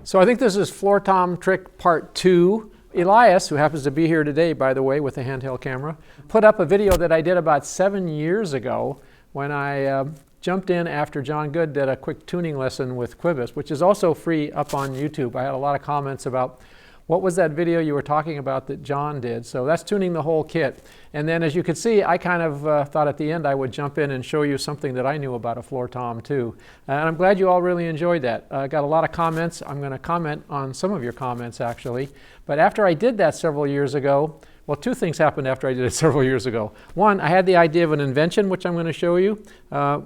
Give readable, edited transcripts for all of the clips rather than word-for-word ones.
So I think this is floor tom trick part 2. Elias, who happens to be here today, by the way, with a handheld camera, put up a video that I did about 7 years ago when I jumped in after John Good did a quick tuning lesson with Quibus, which is also free up on YouTube. I had a lot of comments about what was that video you were talking about that John did. So that's tuning the whole kit. And then as you can see, I kind of thought at the end I would jump in and show you something that I knew about a floor tom too. And I'm glad you all really enjoyed that. I got a lot of comments. I'm going to comment on some of your comments actually. But after I did that several years ago, well, 2 things happened after I did it several years ago. One, I had the idea of an invention, which I'm going to show you,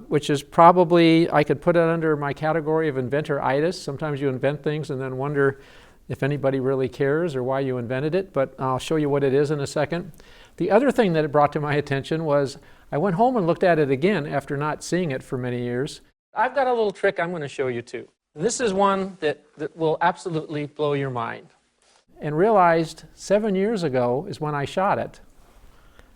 which is probably, I could put it under my category of inventor-itis. Sometimes you invent things and then wonder if anybody really cares or why you invented it, but I'll show you what it is in a second. The other thing that it brought to my attention was I went home and looked at it again after not seeing it for many years. I've got a little trick I'm going to show you too. This is one that will absolutely blow your mind. And realized 7 years ago is when I shot it.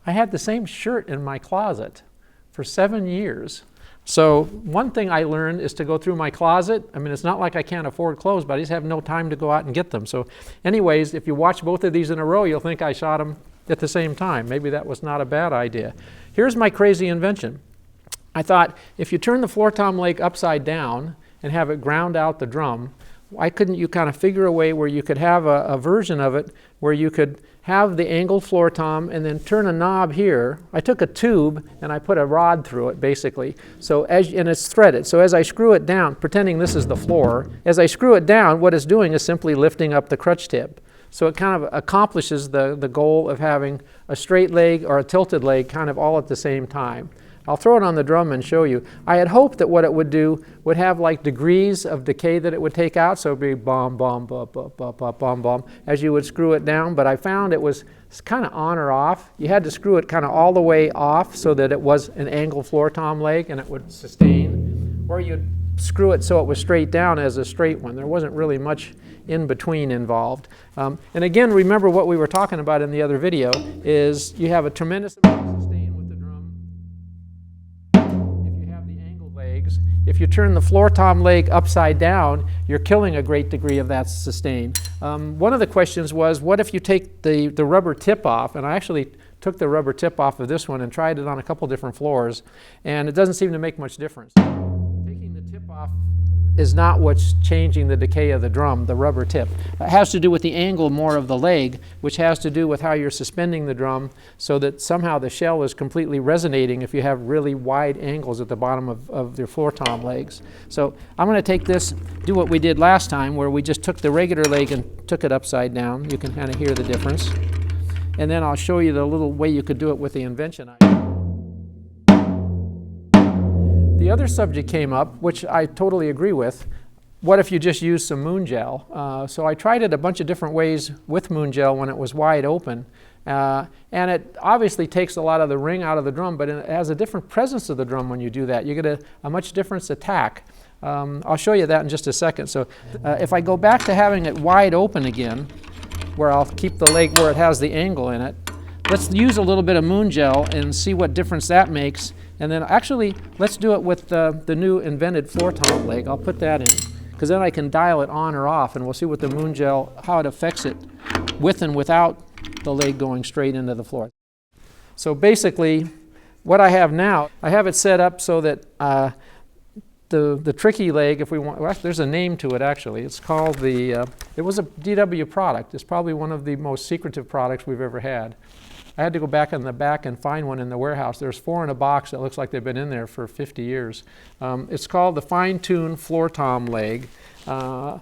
I had the same shirt in my closet for 7 years. So one thing I learned is to go through my closet. I mean, it's not like I can't afford clothes, but I just have no time to go out and get them. So anyways, if you watch both of these in a row, you'll think I shot them at the same time. Maybe that was not a bad idea. Here's my crazy invention. I thought if you turn the floor tom leg upside down and have it ground out the drum, why couldn't you kind of figure a way where you could have a version of it where you could have the angled floor tom and then turn a knob here. I took a tube and I put a rod through it basically. So and it's threaded. So as I screw it down, pretending this is the floor, as I screw it down, what it's doing is simply lifting up the crutch tip. So it kind of accomplishes the goal of having a straight leg or a tilted leg kind of all at the same time. I'll throw it on the drum and show you. I had hoped that what it would do would have like degrees of decay that it would take out, so it would be bom, bom, bom, bom, bom, bom, bom, bom, as you would screw it down, but I found it was kind of on or off. You had to screw it kind of all the way off so that it was an angled floor tom leg and it would sustain, or you'd screw it so it was straight down as a straight one. There wasn't really much in between involved. And again, remember what we were talking about in the other video is you have a tremendous amount of sustain. If you turn the floor tom leg upside down, you're killing a great degree of that sustain. One of the questions was, what if you take the rubber tip off? And I actually took the rubber tip off of this one and tried it on a couple different floors, and it doesn't seem to make much difference. Taking the tip off is not what's changing the decay of the drum, the rubber tip. It has to do with the angle more of the leg, which has to do with how you're suspending the drum so that somehow the shell is completely resonating if you have really wide angles at the bottom of your floor tom legs. So I'm going to take this, do what we did last time where we just took the regular leg and took it upside down. You can kind of hear the difference. And then I'll show you the little way you could do it with the invention idea. The other subject came up, which I totally agree with. What if you just use some moon gel? So I tried it a bunch of different ways with moon gel when it was wide open. And it obviously takes a lot of the ring out of the drum, but it has a different presence of the drum when you do that. You get a much different attack. I'll show you that in just a second. So if I go back to having it wide open again, where I'll keep the leg where it has the angle in it, let's use a little bit of moon gel and see what difference that makes. And then actually, let's do it with the new invented floor tom leg. I'll put that in, because then I can dial it on or off, and we'll see what the moon gel, how it affects it with and without the leg going straight into the floor. So basically, what I have now, I have it set up so that the tricky leg, if we want, well, there's a name to it actually. It's called the, it was a DW product. It's probably one of the most secretive products we've ever had. I had to go back in the back and find one in the warehouse. There's 4 in a box that looks like they've been in there for 50 years. It's called the Fine-Tune Floor Tom Leg. And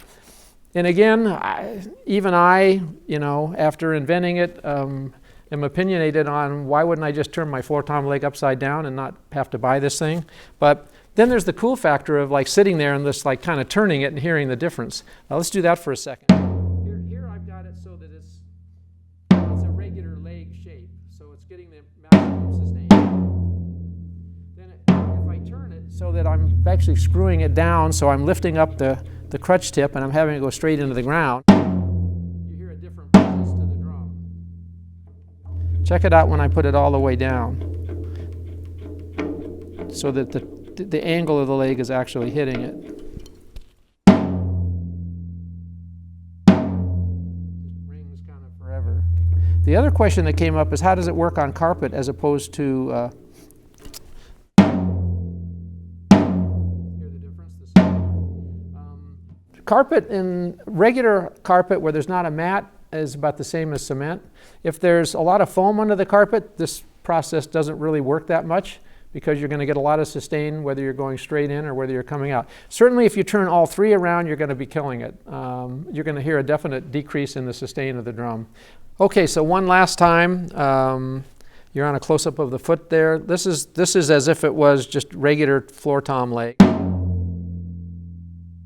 again, even I, you know, after inventing it, am opinionated on why wouldn't I just turn my floor tom leg upside down and not have to buy this thing. But then there's the cool factor of like sitting there and just like kind of turning it and hearing the difference. Let's do that for a second. Here I've got it so that it's a regular leg shape, so it's getting the maximum sustain. Then if I turn it so that I'm actually screwing it down, so I'm lifting up the crutch tip and I'm having it go straight into the ground, you hear a different presence to the drum. Check it out when I put it all the way down, so that the angle of the leg is actually hitting it. The other question that came up is how does it work on carpet as opposed to carpet. In regular carpet where there's not a mat is about the same as cement. If there's a lot of foam under the carpet, this process doesn't really work that much because you're going to get a lot of sustain whether you're going straight in or whether you're coming out. Certainly if you turn all three around, you're going to be killing it. You're going to hear a definite decrease in the sustain of the drum. Okay, so one last time. You're on a close-up of the foot there. This is as if it was just regular floor tom leg.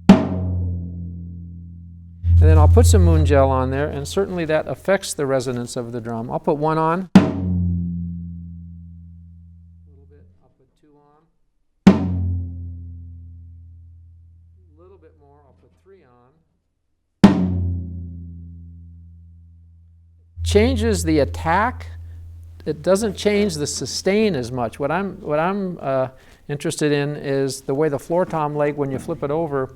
And then I'll put some moon gel on there, and certainly that affects the resonance of the drum. I'll put one on. A little bit. I'll put two on. A little bit more. I'll put three on. Changes the attack. It doesn't change the sustain as much. What I'm interested in is the way the floor tom leg, when you flip it over,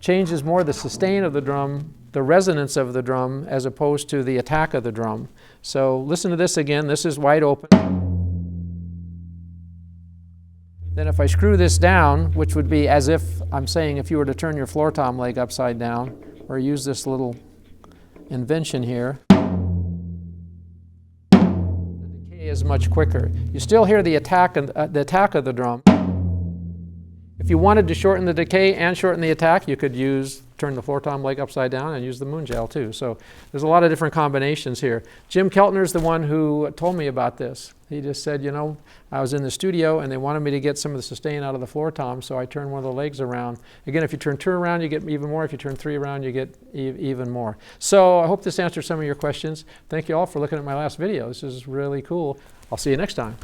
changes more the sustain of the drum, the resonance of the drum, as opposed to the attack of the drum. So listen to this again. This is wide open. Then if I screw this down, which would be as if I'm saying if you were to turn your floor tom leg upside down, or use this little invention here, the decay is much quicker. You still hear the attack of the drum. If you wanted to shorten the decay and shorten the attack, you could turn the floor tom leg upside down and use the moon gel too. So there's a lot of different combinations here. Jim Keltner's the one who told me about this. He just said, you know, I was in the studio and they wanted me to get some of the sustain out of the floor tom, so I turned one of the legs around. Again, if you turn two around, you get even more. If you turn three around, you get even more. So I hope this answers some of your questions. Thank you all for looking at my last video. This is really cool. I'll see you next time.